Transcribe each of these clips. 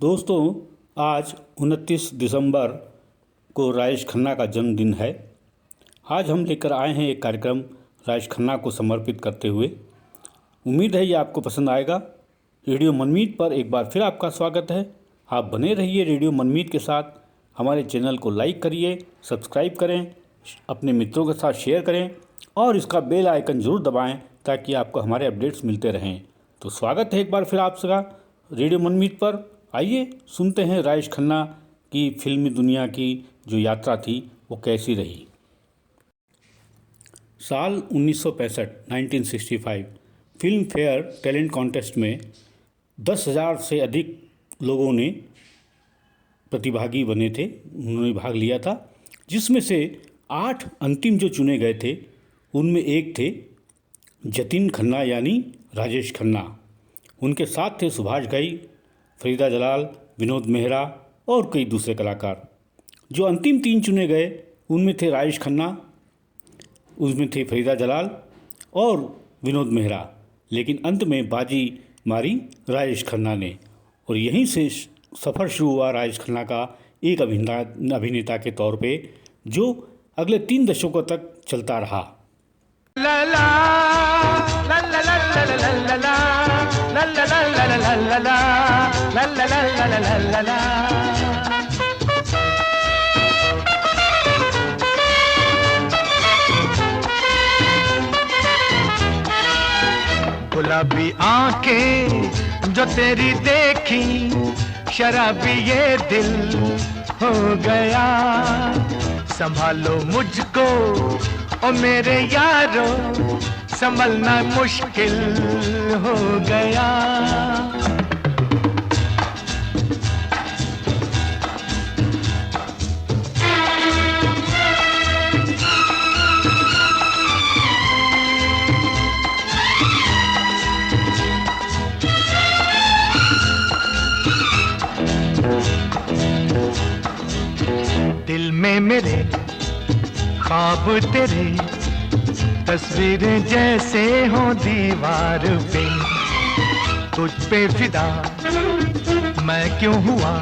दोस्तों, आज 29 दिसंबर को राजेश खन्ना का जन्मदिन है। आज हम लेकर आए हैं एक कार्यक्रम राजेश खन्ना को समर्पित करते हुए। उम्मीद है ये आपको पसंद आएगा। रेडियो मनमीत पर एक बार फिर आपका स्वागत है। आप बने रहिए रेडियो मनमीत के साथ। हमारे चैनल को लाइक करिए, सब्सक्राइब करें, अपने मित्रों के साथ शेयर करें और इसका बेल आइकन ज़रूर दबाएं ताकि आपको हमारे अपडेट्स मिलते रहें। तो स्वागत है एक बार फिर आपका रेडियो मनमीत पर। आइए सुनते हैं राजेश खन्ना की फिल्मी दुनिया की जो यात्रा थी वो कैसी रही। साल 1965 1965 फिल्म फेयर टैलेंट कॉन्टेस्ट में 10,000 से अधिक लोगों ने प्रतिभागी बने थे, उन्होंने भाग लिया था, जिसमें से 8 अंतिम जो चुने गए थे उनमें एक थे जतिन खन्ना यानी राजेश खन्ना। उनके साथ थे सुभाष घई, फरीदा जलाल, विनोद मेहरा और कई दूसरे कलाकार। जो अंतिम 3 चुने गए उनमें थे राजेश खन्ना, उसमें थे फरीदा जलाल और विनोद मेहरा, लेकिन अंत में बाजी मारी राजेश खन्ना ने और यहीं से सफ़र शुरू हुआ राजेश खन्ना का एक अभिनेता के तौर पे, जो अगले 3 दशकों तक चलता रहा। ला ला ला ला ला ला ला ला ला ला ला ला ला ला ला। गुलाबी आंखें जो तेरी देखी, शराबी ये दिल हो गया। संभालो मुझको ओ मेरे यारो, संभलना मुश्किल हो गया। दिल में मेरे ख्वाब तेरे, तस्वीरें जैसे हो दीवार पे। तुझ पे फिदा मैं क्यों हुआ,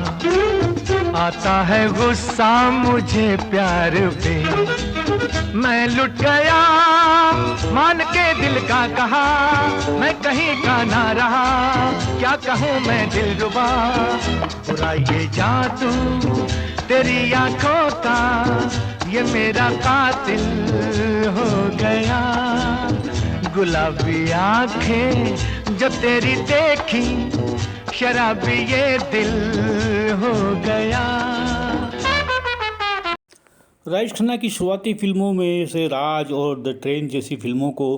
आता है गुस्सा मुझे प्यार पे। मैं लुट गया मान के दिल का कहा, मैं कहीं का ना रहा, क्या कहूँ मैं दिलरुबा। बुरा ये जादू तेरी आंखों का, ये मेरा कातिल हो गया। गुलाबी आंखें जो तेरी देखी, शराबी ये दिल हो गया। राजेश खन्ना की शुरुआती फिल्मों में से राज और द ट्रेन जैसी फिल्मों को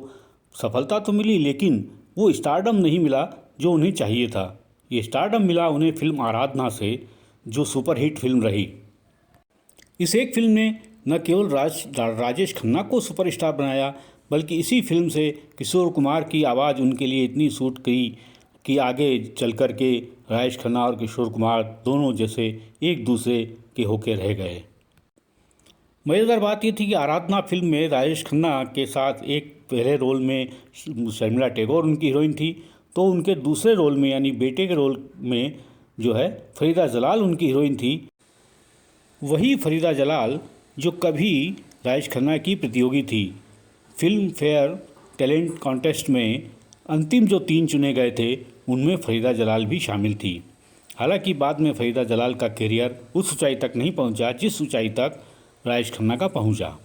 सफलता तो मिली, लेकिन वो स्टारडम नहीं मिला जो उन्हें चाहिए था। ये स्टारडम मिला उन्हें फिल्म आराधना से, जो सुपरहिट फिल्म रही। इस एक फिल्म ने न केवल राजेश खन्ना को सुपरस्टार बनाया, बल्कि इसी फिल्म से किशोर कुमार की आवाज़ उनके लिए इतनी सूट की कि आगे चल कर के राजेश खन्ना और किशोर कुमार दोनों जैसे एक दूसरे के होके रह गए। मज़ेदार बात यह थी कि आराधना फिल्म में राजेश खन्ना के साथ एक पहले रोल में शर्मिला टैगोर उनकी हीरोइन थी, तो उनके दूसरे रोल में यानी बेटे के रोल में जो है फरीदा जलाल उनकी हीरोइन थी। वही फरीदा जलाल जो कभी राजेश खन्ना की प्रतियोगी थी। फिल्म फेयर टैलेंट कॉन्टेस्ट में अंतिम जो 3 चुने गए थे उनमें फरीदा जलाल भी शामिल थी। हालांकि बाद में फरीदा जलाल का करियर उस ऊंचाई तक नहीं पहुंचा जिस ऊंचाई तक राजेश खन्ना का पहुंचा।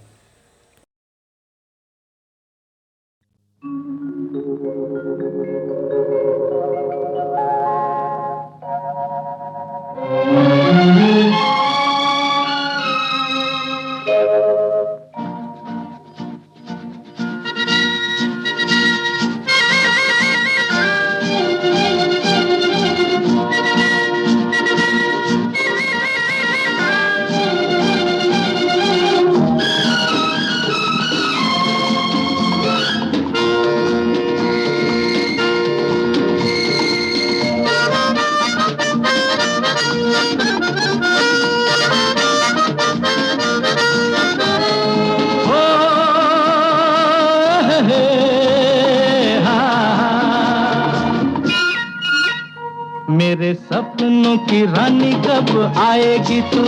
सपनों की रानी कब आएगी तू,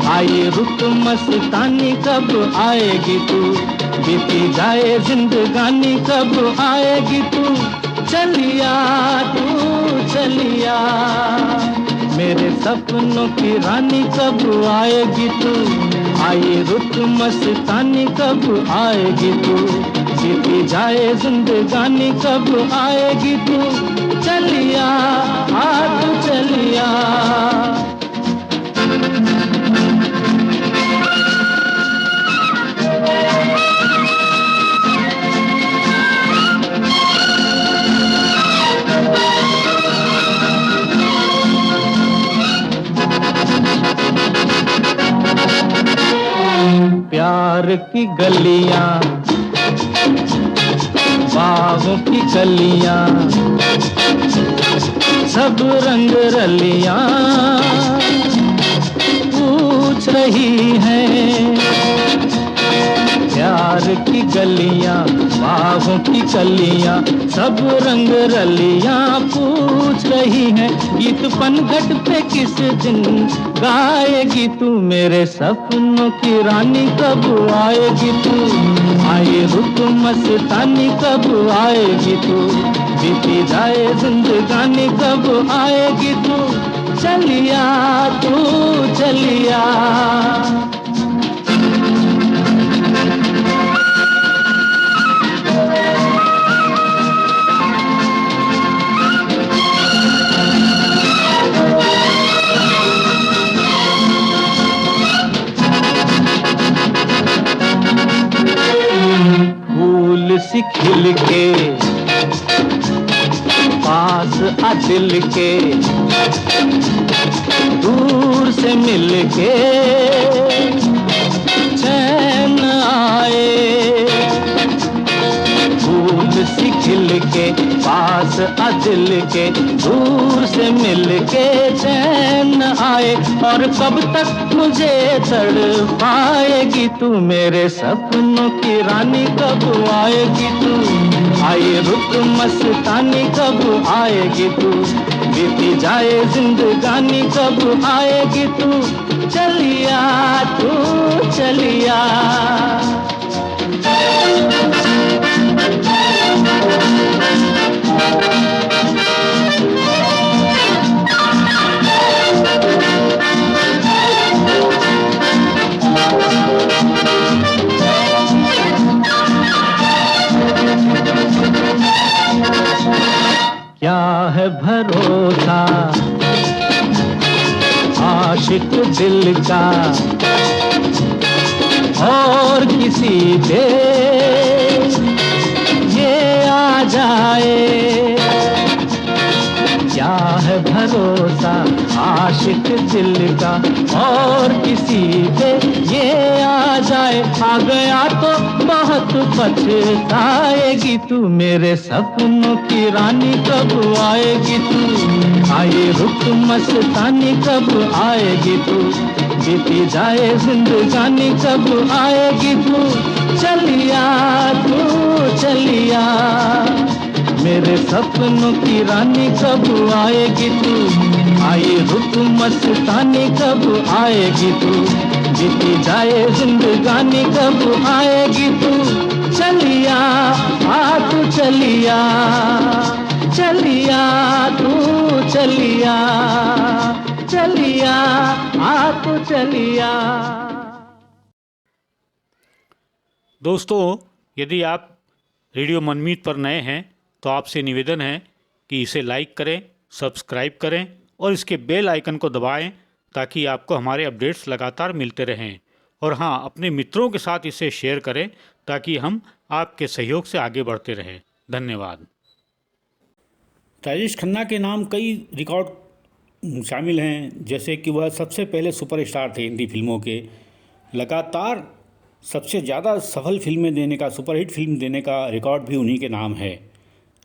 आए रुत मस्तानी कब आएगी तू, बीती जाए जिंदगानी कब आएगी तू, चलिया तू चलिया, मेरे सपनों की रानी कब आएगी तू, आए रुत मस्तानी कब आएगी तू, बीती जाए जिंदगानी कब आएगी तू, चलिया तू चलिया। प्यार की गलियां, बागों की कलियां, सब रंग रलियां पूछ रही हैं, प्यार की गलियां, बागों की कलियां, सब रंग रलियां पूछ रही हैं, गीत पनघट पे किस दिन गाएगी तू, मेरे सपनों की रानी कब आएगी तू, आए रुत मस्तानी कब आएगी तू, बीती जाए जिंदगानी कब आएगी तू, चलिया तू चलिया। फूल सी खिल के पास आ दिल के, दूर से मिल के चैन आए, फूल सी खिल के पास आ दिल के, दूर से मिल के चैन आए, और कब तक मुझे तड़पाएगी तू, मेरे सपनों की रानी कब आएगी तू, आए रुत मस्तानी कब आएगी तू, बीती जाए जिंदगानी कब आएगी तू, चलिया तू चलिया। क्या है भरोसा आशिक दिल का और किसी पे ये आ जाए, क्या है भरोसा आशिक दिल का और किसी पे ये आ जाए, आ गया तो बहुत पछताएगी तू, मेरे सपनों की रानी कब आएगी तू, आए रुत मस्तानी कब आएगी तू, बीती जाए जिंदगानी कब आएगी तू, चलिया तू चलिया, मेरे सपनों की रानी कब आएगी तू, आए रुत मस्तानी कब आएगी तू, बीती जाए जिंदगानी कब आएगी तू, चलिया तू चलिया, चलिया तू चलिया, चलिया तू चलिया। दोस्तों, यदि आप रेडियो मनमीत पर नए हैं तो आपसे निवेदन है कि इसे लाइक करें, सब्सक्राइब करें और इसके बेल आइकन को दबाएं ताकि आपको हमारे अपडेट्स लगातार मिलते रहें। और हाँ, अपने मित्रों के साथ इसे शेयर करें ताकि हम आपके सहयोग से आगे बढ़ते रहें। धन्यवाद। राजेश खन्ना के नाम कई रिकॉर्ड शामिल हैं, जैसे कि वह सबसे पहले सुपरस्टार थे हिंदी फिल्मों के, लगातार सबसे ज़्यादा सफल फिल्में देने का, सुपरहिट फिल्म देने का रिकॉर्ड भी उन्हीं के नाम है।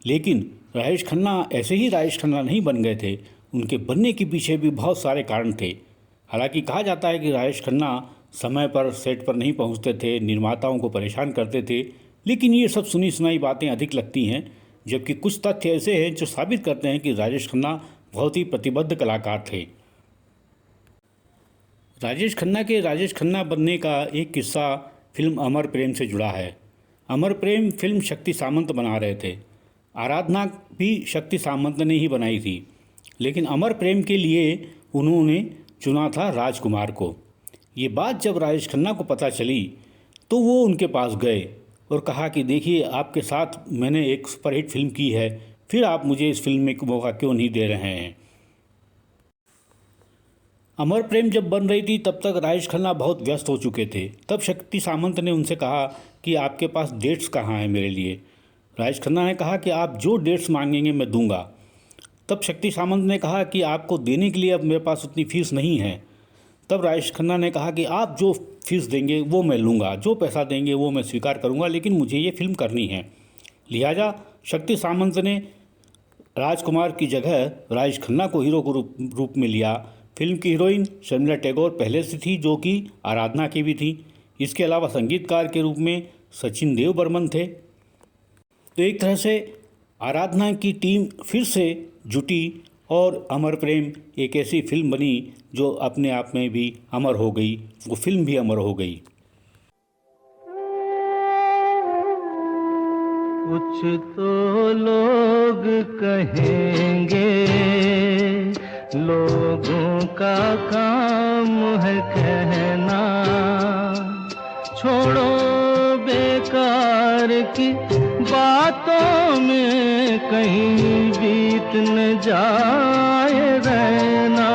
लेकिन राजेश खन्ना ऐसे ही राजेश खन्ना नहीं बन गए थे, उनके बनने के पीछे भी बहुत सारे कारण थे। हालांकि कहा जाता है कि राजेश खन्ना समय पर सेट पर नहीं पहुंचते थे, निर्माताओं को परेशान करते थे, लेकिन ये सब सुनी सुनाई बातें अधिक लगती हैं, जबकि कुछ तथ्य ऐसे हैं जो साबित करते हैं कि राजेश खन्ना बहुत ही प्रतिबद्ध कलाकार थे। राजेश खन्ना के राजेश खन्ना बनने का एक किस्सा फिल्म अमर प्रेम से जुड़ा है। अमर प्रेम फिल्म शक्ति सामंत बना रहे थे। आराधना भी शक्ति सामंत ने ही बनाई थी, लेकिन अमर प्रेम के लिए उन्होंने चुना था राजकुमार को। ये बात जब राजेश खन्ना को पता चली तो वो उनके पास गए और कहा कि देखिए, आपके साथ मैंने एक सुपरहिट फिल्म की है, फिर आप मुझे इस फिल्म में मौका क्यों नहीं दे रहे हैं। अमर प्रेम जब बन रही थी तब तक राजेश खन्ना बहुत व्यस्त हो चुके थे। तब शक्ति सामंत ने उनसे कहा कि आपके पास डेट्स कहाँ हैं मेरे लिए। राजेश खन्ना ने कहा कि आप जो डेट्स मांगेंगे मैं दूंगा। तब शक्ति सामंत ने कहा कि आपको देने के लिए अब मेरे पास उतनी फीस नहीं है। तब राजेश खन्ना ने कहा कि आप जो फीस देंगे वो मैं लूँगा, जो पैसा देंगे वो मैं स्वीकार करूँगा, लेकिन मुझे ये फिल्म करनी है। लिहाजा शक्ति सामंत ने राजकुमार की जगह राजेश खन्ना को हीरो के रूप में लिया। फिल्म की हीरोइन शर्मिला टैगोर पहले से थी, जो कि आराधना की भी थी। इसके अलावा संगीतकार के रूप में सचिन देव बर्मन थे। तो एक तरह से आराधना की टीम फिर से जुटी और अमर प्रेम एक ऐसी फिल्म बनी जो अपने आप में भी अमर हो गई, वो फिल्म भी अमर हो गई। कुछ तो लोग कहेंगे, लोगों का काम है कहना, छोड़ो बेकार की बातों में कहीं बीत न जाए रहना।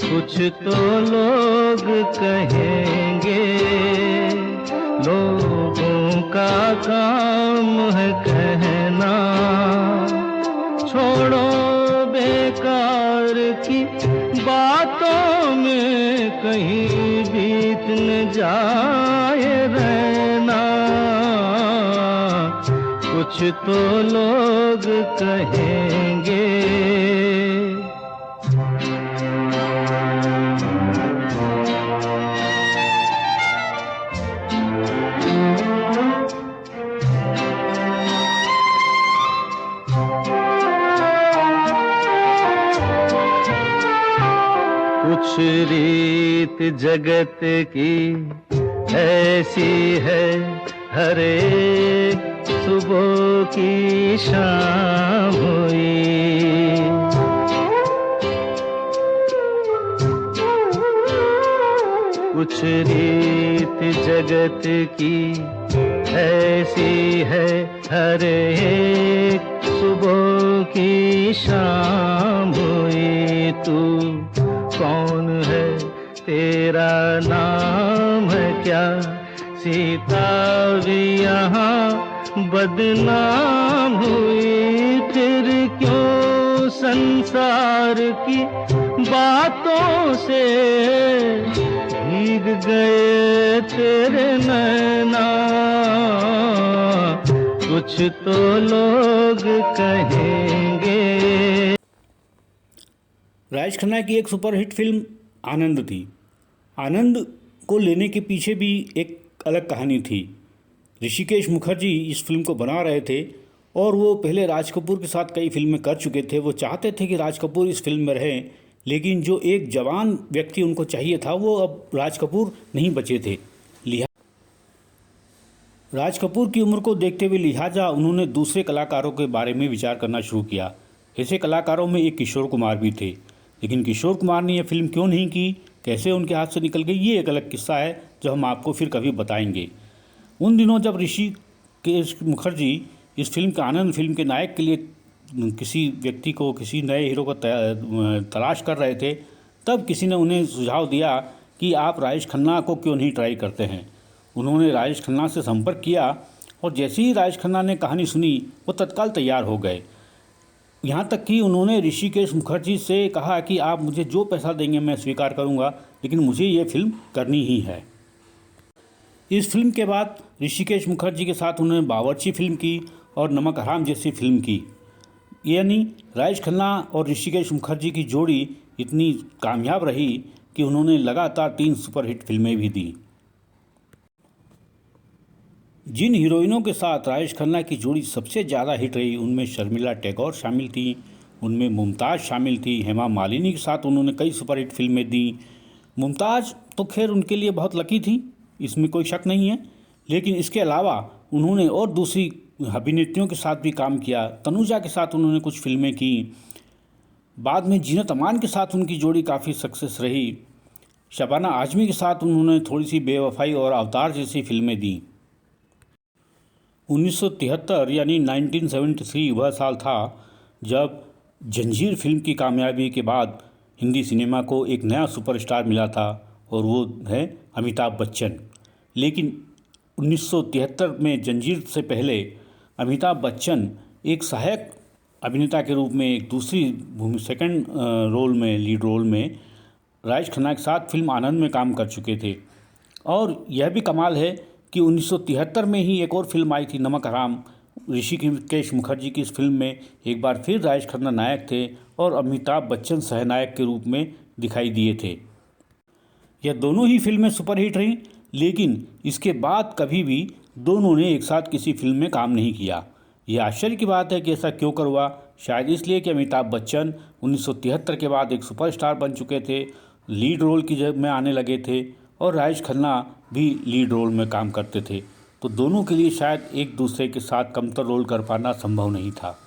कुछ तो लोग कहेंगे, लोगों का काम है कहना, छोड़ो बेकार की बातों में कहीं बीत न जाए रहना। कुछ तो लोग कहेंगे। कुछ रीत जगत की ऐसी है, हर एक सुबह की शाम हुई। कुछ रीत जगत की ऐसी है, हर एक सुबह की शाम हुई। तू कौन है, तेरा नाम है क्या? सीता भी यहाँ बदनाम हुई। फिर क्यों संसार की बातों से भीग गए तेरे नैना? कुछ तो लोग कहेंगे। राजेश खन्ना की एक सुपरहिट फिल्म आनंद थी। आनंद को लेने के पीछे भी एक अलग कहानी थी। ऋषिकेश मुखर्जी इस फिल्म को बना रहे थे और वो पहले राज कपूर के साथ कई फिल्में कर चुके थे। वो चाहते थे कि राज कपूर इस फिल्म में रहें, लेकिन जो एक जवान व्यक्ति उनको चाहिए था वो अब राज कपूर नहीं बचे थे। राज कपूर की उम्र को देखते हुए लिहाजा उन्होंने दूसरे कलाकारों के बारे में विचार करना शुरू किया। ऐसे कलाकारों में एक किशोर कुमार भी थे, लेकिन किशोर कुमार ने यह फिल्म क्यों नहीं की, कैसे उनके हाथ से निकल गई, ये एक अलग किस्सा है जो हम आपको फिर कभी बताएंगे। उन दिनों जब ऋषिकेश मुखर्जी इस फिल्म के आनंद फिल्म के नायक के लिए किसी व्यक्ति को, किसी नए हीरो को तलाश कर रहे थे, तब किसी ने उन्हें सुझाव दिया कि आप राजेश खन्ना को क्यों नहीं ट्राई करते हैं। उन्होंने राजेश खन्ना से संपर्क किया और जैसे ही राजेश खन्ना ने कहानी सुनी वो तत्काल तैयार हो गए। यहाँ तक कि उन्होंने ऋषिकेश मुखर्जी से कहा कि आप मुझे जो पैसा देंगे मैं स्वीकार करूँगा, लेकिन मुझे ये फिल्म करनी ही है। इस फिल्म के बाद ऋषिकेश मुखर्जी के साथ उन्होंने बावर्ची फिल्म की और नमक हराम जैसी फिल्म की। यानी राजेश खन्ना और ऋषिकेश मुखर्जी की जोड़ी इतनी कामयाब रही कि उन्होंने लगातार 3 सुपरहिट फिल्में भी दी। जिन हीरोइनों के साथ राजेश खन्ना की जोड़ी सबसे ज़्यादा हिट रही उनमें शर्मिला टैगोर शामिल थी, उनमें मुमताज़ शामिल थी। हेमा मालिनी के साथ उन्होंने कई सुपरहिट फिल्में दी। मुमताज़ तो खैर उनके लिए बहुत लकी थी, इसमें कोई शक नहीं है, लेकिन इसके अलावा उन्होंने और दूसरी अभिनेत्रियों के साथ भी काम किया। तनुजा के साथ उन्होंने कुछ फिल्में की। बाद में जीनत अमान के साथ उनकी जोड़ी काफ़ी सक्सेस रही। शबाना आज़मी के साथ उन्होंने थोड़ी सी बेवफाई और अवतार जैसी फिल्में दी। 1973 यानी 1973 वह साल था जब जंजीर फिल्म की कामयाबी के बाद हिंदी सिनेमा को एक नया सुपरस्टार मिला था और वो है अमिताभ बच्चन। लेकिन 1973 में जंजीर से पहले अमिताभ बच्चन एक सहायक अभिनेता के रूप में एक दूसरी सेकंड रोल में, लीड रोल में राजेश खन्ना के साथ फिल्म आनंद में काम कर चुके थे। और यह भी कमाल है कि 1973 में ही एक और फिल्म आई थी नमक हराम। ऋषिकेश मुखर्जी की इस फिल्म में एक बार फिर राजेश खन्ना नायक थे और अमिताभ बच्चन सहनायक के रूप में दिखाई दिए थे। यह दोनों ही फिल्में सुपरहिट रहीं, लेकिन इसके बाद कभी भी दोनों ने एक साथ किसी फिल्म में काम नहीं किया। यह आश्चर्य की बात है कि ऐसा क्यों कर हुआ। शायद इसलिए कि अमिताभ बच्चन 1973 के बाद एक सुपरस्टार बन चुके थे, लीड रोल की जगह में आने लगे थे और राजेश खन्ना भी लीड रोल में काम करते थे, तो दोनों के लिए शायद एक दूसरे के साथ कमतर रोल कर पाना संभव नहीं था।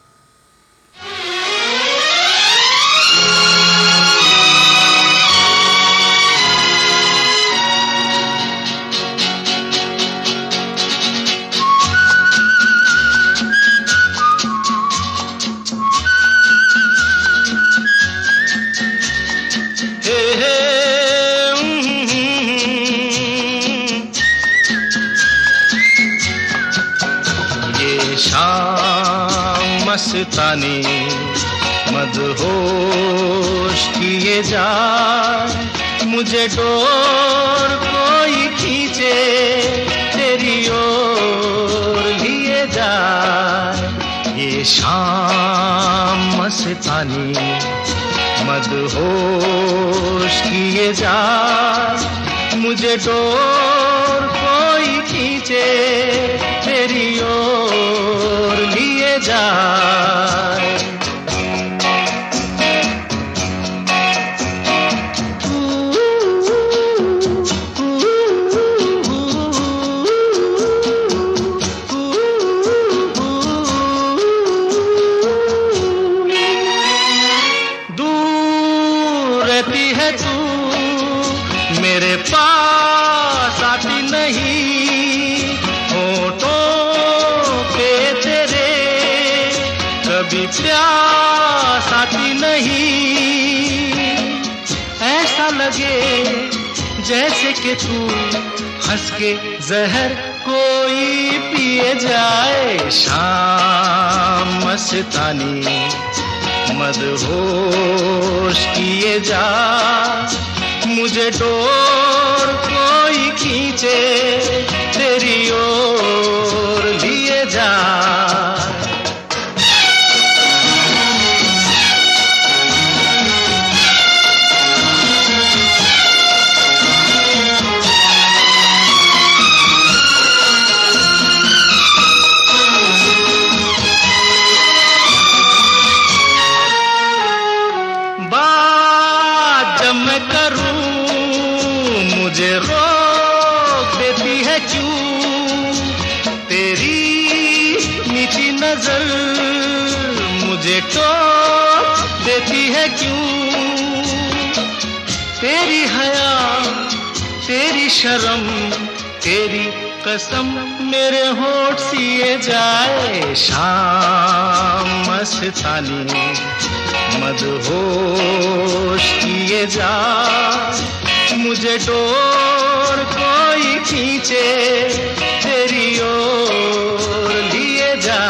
मस्तानी मदहोश किए जा, मुझे डोर कोई खींचे तेरी ओर लिए जा। ये शाम मस्तानी मदहोश किए जा, मुझे डोर कोई खींचे तेरी ओर लिए जा। दूर रहती है तू, मेरे पास आती नहीं, होठों पे तेरे कभी प्यास आती नहीं। ऐसा लगे जैसे कि तू हंस के जहर कोई पिए जाए। शाम मस्तानी मदहोश किए जा, मुझे डोर कोई खींचे तेरी ओर लिए जा। बात जब मैं करूं मुझे रोक देती है क्यों, तेरी मीठी नजर मुझे टोक देती है क्यों। तेरी हया तेरी शर्म तेरी कसम मेरे होठ सिए जाए। शाम मस्तानी मदहोश किए जा, मुझे डोर कोई खींचे तेरी ओर लिए जा।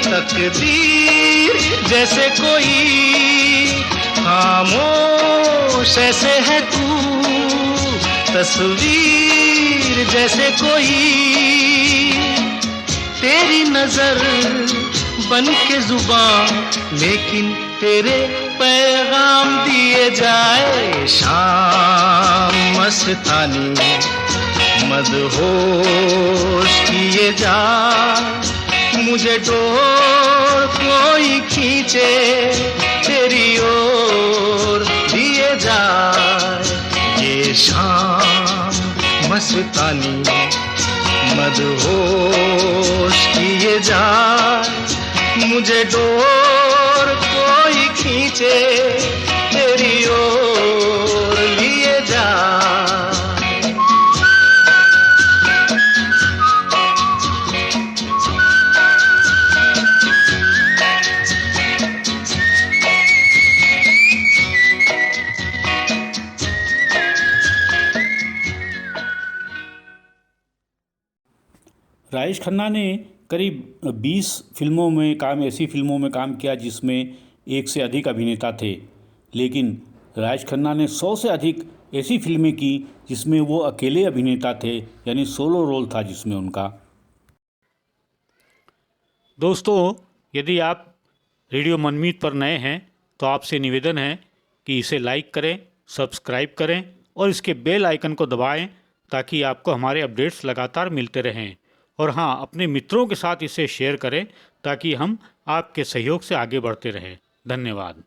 तकदीर जैसे कोई खामोश ऐसे है तू, तस्वीर जैसे कोई, तेरी नजर बन के जुबान, लेकिन तेरे पैगाम दिए जाए। शाम मस्तानी मदहोश किए जा, मुझे डोर कोई खींचे तेरी ओर दिए जाए। ये शाम मस्तानी मदहोश किए जाए, मुझे डोर कोई खींचे तेरी ओर लिए जाए। राजेश खन्ना ने करीब 20 ऐसी फिल्मों में काम किया जिसमें एक से अधिक अभिनेता थे, लेकिन राजेश खन्ना ने 100 से अधिक ऐसी फिल्में की जिसमें वो अकेले अभिनेता थे, यानी सोलो रोल था जिसमें उनका। दोस्तों, यदि आप रेडियो मनमीत पर नए हैं तो आपसे निवेदन है कि इसे लाइक करें, सब्सक्राइब करें और इसके बेल आइकन को दबाएं ताकि आपको हमारे अपडेट्स लगातार मिलते रहें। और हाँ, अपने मित्रों के साथ इसे शेयर करें ताकि हम आपके सहयोग से आगे बढ़ते रहें। धन्यवाद।